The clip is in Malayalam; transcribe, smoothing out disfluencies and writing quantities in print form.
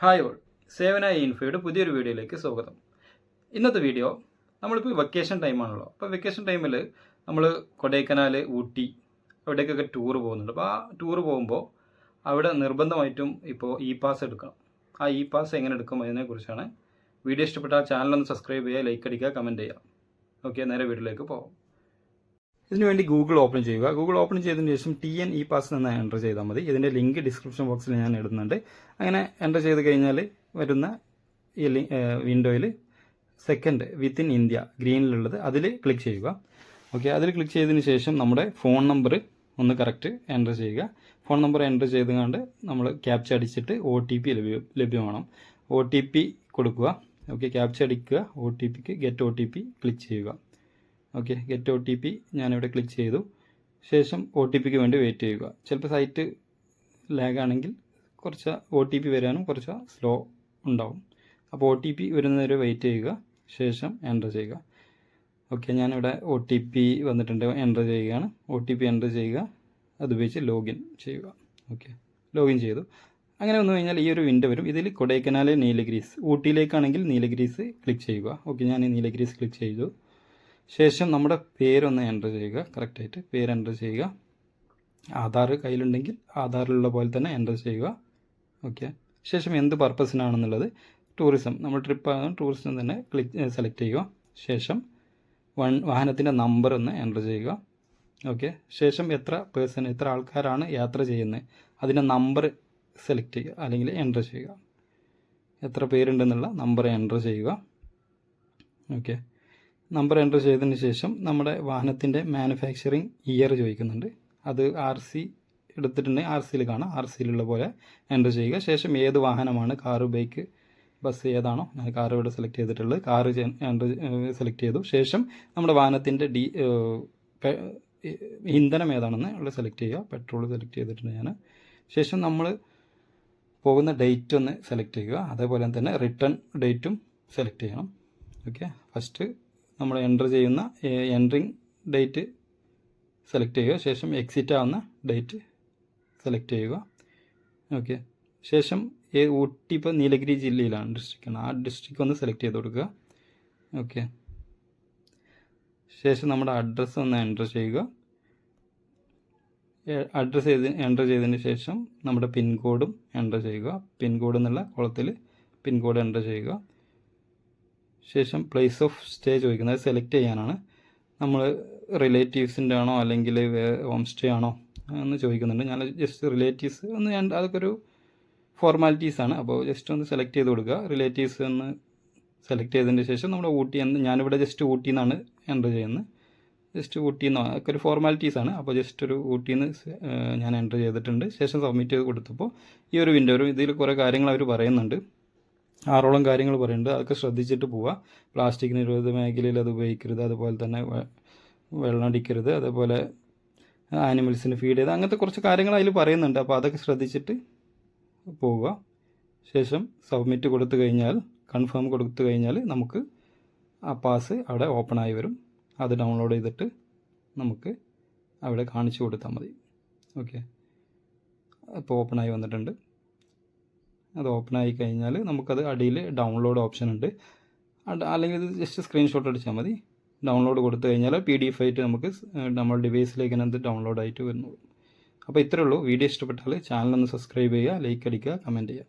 ഹായ് ഓൾ, സേവന ഇൻഫോയുടെ പുതിയൊരു വീഡിയോയിലേക്ക് സ്വാഗതം. ഇന്നത്തെ വീഡിയോ നമ്മളിപ്പോൾ വെക്കേഷൻ ടൈമാണല്ലോ. അപ്പോൾ വെക്കേഷൻ ടൈമിൽ നമ്മൾ കൊടൈക്കനാൽ, ഊട്ടി അവിടേക്കൊക്കെ ടൂർ പോകുന്നുണ്ട്. അപ്പോൾ ആ ടൂർ പോകുമ്പോൾ അവിടെ നിർബന്ധമായിട്ടും ഇപ്പോൾ ഇ പാസ് എടുക്കണം. ആ ഇ പാസ് എങ്ങനെ എടുക്കും അതിനെക്കുറിച്ചാണ് വീഡിയോ. ഇഷ്ടപ്പെട്ടാൽ ചാനലൊന്ന് സബ്സ്ക്രൈബ് ചെയ്യുക, ലൈക്ക് അടിക്കുക, കമൻറ്റ് ചെയ്യുക. ഓക്കെ, നേരെ വീഡിയോയിലേക്ക് പോകാം. ഇതിനുവേണ്ടി ഗൂഗിൾ ഓപ്പൺ ചെയ്യുക. ഗൂഗിൾ ഓപ്പൺ ചെയ്തതിന് ശേഷം TN ഇ പാസ് എന്ന് എൻ്റർ ചെയ്താൽ മതി. ഇതിൻ്റെ ലിങ്ക് ഡിസ്ക്രിപ്ഷൻ ബോക്സിൽ ഞാൻ ഇടുന്നുണ്ട്. അങ്ങനെ എൻ്റർ ചെയ്ത് കഴിഞ്ഞാൽ വരുന്ന ഈ വിൻഡോയിൽ സെക്കൻഡ് വിത്തിൻ ഇന്ത്യ ഗ്രീനിലുള്ളത് അതിൽ ക്ലിക്ക് ചെയ്യുക. ഓക്കെ, അതിൽ ക്ലിക്ക് ചെയ്തതിന് ശേഷം നമ്മുടെ ഫോൺ നമ്പർ ഒന്ന് കറക്റ്റ് എൻ്റർ ചെയ്യുക. ഫോൺ നമ്പർ എൻ്റർ ചെയ്തുകൊണ്ട് നമ്മൾ ക്യാപ്ച അടിച്ചിട്ട് OTP ലഭ്യമാണ്. OTP കൊടുക്കുക. ഓക്കെ, ക്യാപ്ച അടിക്കുക. OTPക്ക് ഗെറ്റ് OTP ക്ലിക്ക് ചെയ്യുക. ഓക്കെ, ഗെറ്റ് OTP ഞാനിവിടെ ക്ലിക്ക് ചെയ്തു. ശേഷം OTPക്ക് വേണ്ടി വെയിറ്റ് ചെയ്യുക. ചിലപ്പോൾ സൈറ്റ് ലാഗ് ആണെങ്കിൽ കുറച്ച് OTP വരാനും കുറച്ച് സ്ലോ ഉണ്ടാവും. അപ്പോൾ OTP വരുന്നവരെ വെയിറ്റ് ചെയ്യുക. ശേഷം എൻ്റർ ചെയ്യുക. ഓക്കെ, ഞാനിവിടെ OTP വന്നിട്ടുണ്ട്, എൻ്റർ ചെയ്യുകയാണ്. OTP എൻ്റർ ചെയ്യുക. അതുപയോഗിച്ച് ലോഗിൻ ചെയ്യുക. ഓക്കെ, ലോഗിൻ ചെയ്തു. അങ്ങനെ വന്നു കഴിഞ്ഞാൽ ഈ ഒരു വിൻഡോ വരും. ഇതിൽ കൊടൈക്കനാൽ, നീലഗിരീസ്, ഊട്ടിയിലേക്കാണെങ്കിൽ നീലഗിരീസ് ക്ലിക്ക് ചെയ്യുക. ഓക്കെ, ഞാൻ ഈ നീലഗിരീസ് ക്ലിക്ക് ചെയ്തു. ശേഷം നമ്മുടെ പേരൊന്ന് എൻ്റർ ചെയ്യുക. കറക്റ്റായിട്ട് പേര് എൻ്റർ ചെയ്യുക. ആധാർ കയ്യിലുണ്ടെങ്കിൽ ആധാറിലുള്ള പോലെ തന്നെ എൻ്റർ ചെയ്യുക. ഓക്കെ, ശേഷം എന്ത് പർപ്പസിനാണെന്നുള്ളത് ടൂറിസം, നമ്മൾ ട്രിപ്പാണ് ടൂറിസം തന്നെ സെലക്ട് ചെയ്യുക. ശേഷം വാഹനത്തിൻ്റെ നമ്പർ ഒന്ന് എൻ്റർ ചെയ്യുക. ഓക്കെ, ശേഷം എത്ര ആൾക്കാരാണ് യാത്ര ചെയ്യുന്നത് അതിൻ്റെ നമ്പർ സെലക്ട് ചെയ്യുക അല്ലെങ്കിൽ എൻ്റർ ചെയ്യുക. എത്ര പേരുണ്ടെന്നുള്ള നമ്പർ എൻ്റർ ചെയ്യുക. ഓക്കെ, നമ്പർ എൻ്റർ ചെയ്തതിന് ശേഷം നമ്മുടെ വാഹനത്തിൻ്റെ മാനുഫാക്ചറിങ് ഇയർ ചോദിക്കുന്നുണ്ട്. അത് RC എടുത്തിട്ടുണ്ടെങ്കിൽ RCയിൽ കാണാം. RCയിലുള്ള പോലെ എൻ്റർ ചെയ്യുക. ശേഷം ഏത് വാഹനമാണ്, കാറ്, ബൈക്ക്, ബസ് ഏതാണോ, ഞാൻ കാർ ഇവിടെ സെലക്ട് ചെയ്തിട്ടുള്ളത്, കാറ് സെലക്ട് ചെയ്തു. ശേഷം നമ്മുടെ വാഹനത്തിൻ്റെ ഇന്ധനം ഏതാണെന്ന് ഇവിടെ സെലക്ട് ചെയ്യുക. പെട്രോൾ സെലക്ട് ചെയ്തിട്ടുണ്ട് ഞാൻ. ശേഷം നമ്മൾ പോകുന്ന ഡേറ്റ് ഒന്ന് സെലക്ട് ചെയ്യുക. അതേപോലെ തന്നെ റിട്ടേൺ ഡേറ്റും സെലക്ട് ചെയ്യണം. ഓക്കെ, ഫസ്റ്റ് നമ്മൾ എൻ്റർ ചെയ്യുന്ന എൻട്രിങ് ഡേറ്റ് സെലക്ട് ചെയ്യുക. ശേഷം എക്സിറ്റ് ആവുന്ന ഡേറ്റ് സെലക്ട് ചെയ്യുക. ഓക്കെ, ശേഷം ഊട്ടി ഇപ്പോൾ നീലഗിരി ജില്ലയിലാണ്, ഡിസ്ട്രിക്റ്റാണ്, ആ ഡിസ്ട്രിക്റ്റ് ഒന്ന് സെലക്ട് ചെയ്ത് കൊടുക്കുക. ഓക്കെ, ശേഷം നമ്മുടെ അഡ്രസ്സ് ഒന്ന് എൻ്റർ ചെയ്യുക. അഡ്രസ്സ് എൻ്റർ ചെയ്തതിന് ശേഷം നമ്മുടെ പിൻകോഡും എൻ്റർ ചെയ്യുക. പിൻകോഡ് എന്നുള്ള കോളത്തിൽ പിൻകോഡ് എൻ്റർ ചെയ്യുക. ശേഷം പ്ലേസ് ഓഫ് സ്റ്റേ ചോദിക്കുന്നത് സെലക്ട് ചെയ്യാനാണ്. നമ്മൾ റിലേറ്റീവ്സിൻ്റെ ആണോ അല്ലെങ്കിൽ ഹോം സ്റ്റേ ആണോ എന്ന് ചോദിക്കുന്നുണ്ട്. ഞാൻ ജസ്റ്റ് റിലേറ്റീവ്സ് ഒന്ന്, ഞാൻ അതൊക്കെ ഒരു ഫോർമാലിറ്റീസാണ്. അപ്പോൾ ജസ്റ്റ് ഒന്ന് സെലക്ട് ചെയ്ത് കൊടുക്കുക. റിലേറ്റീവ്സ് എന്ന് സെലക്ട് ചെയ്തതിന് ശേഷം നമ്മുടെ ഊട്ടി എന്ന്, ഞാനിവിടെ ജസ്റ്റ് ഊട്ടി എന്നാണ് എൻ്റർ ചെയ്യുന്നത്. ജസ്റ്റ് ഊട്ടി എന്നോ ഒക്കെ ഒരു ഫോർമാലിറ്റീസാണ്. അപ്പോൾ ജസ്റ്റ് ഒരു ഊട്ടി എന്ന് ഞാൻ എൻ്റർ ചെയ്തിട്ടുണ്ട്. ശേഷം സബ്മിറ്റ് ചെയ്ത് കൊടുത്തപ്പോൾ ഈ ഒരു വിൻഡോ വരും. ഇതിൽ കുറേ കാര്യങ്ങൾ അവർ പറയുന്നുണ്ട്, 6ഓളം കാര്യങ്ങൾ പറയുന്നുണ്ട്. അതൊക്കെ ശ്രദ്ധിച്ചിട്ട് പോവുക. പ്ലാസ്റ്റിക് നിരോധിത മേഖലയിൽ അത് ഉപയോഗിക്കരുത്, അതുപോലെ തന്നെ വെള്ളം അടിക്കരുത്, അതേപോലെ ആനിമൽസിന് ഫീഡ് ചെയ്ത്, അങ്ങനത്തെ കുറച്ച് കാര്യങ്ങൾ അതിൽ പറയുന്നുണ്ട്. അപ്പോൾ അതൊക്കെ ശ്രദ്ധിച്ചിട്ട് പോവുക. ശേഷം സബ്മിറ്റ് കൊടുത്തു കഴിഞ്ഞാൽ, കൺഫേം കൊടുത്തു കഴിഞ്ഞാൽ നമുക്ക് ആ പാസ് അവിടെ ഓപ്പൺ ആയി വരും. അത് ഡൗൺലോഡ് ചെയ്തിട്ട് നമുക്ക് അവിടെ കാണിച്ചു കൊടുത്താൽ മതി. ഓക്കെ, അപ്പോൾ ഓപ്പണായി വന്നിട്ടുണ്ട്. അത് ഓപ്പൺ ആയി കഴിഞ്ഞാൽ നമുക്കത് അടിയിൽ ഡൗൺലോഡ് ഓപ്ഷൻ ഉണ്ട്. അല്ലെങ്കിൽ ഇത് ജസ്റ്റ് സ്ക്രീൻഷോട്ട് അടിച്ചാൽ മതി. ഡൗൺലോഡ് കൊടുത്തു കഴിഞ്ഞാൽ PDF ആയിട്ട് നമുക്ക് നമ്മുടെ ഡിവൈസിലേക്ക് അത് ഡൗൺലോഡ് ആയിട്ട് വരുന്നു. അപ്പോൾ ഇത്രയേ ഉള്ളൂ. വീഡിയോ ഇഷ്ടപ്പെട്ടാൽ ചാനലൊന്ന് സബ്സ്ക്രൈബ് ചെയ്യുക, ലൈക്ക് അടിക്കുക, കമൻറ്റ് ചെയ്യുക.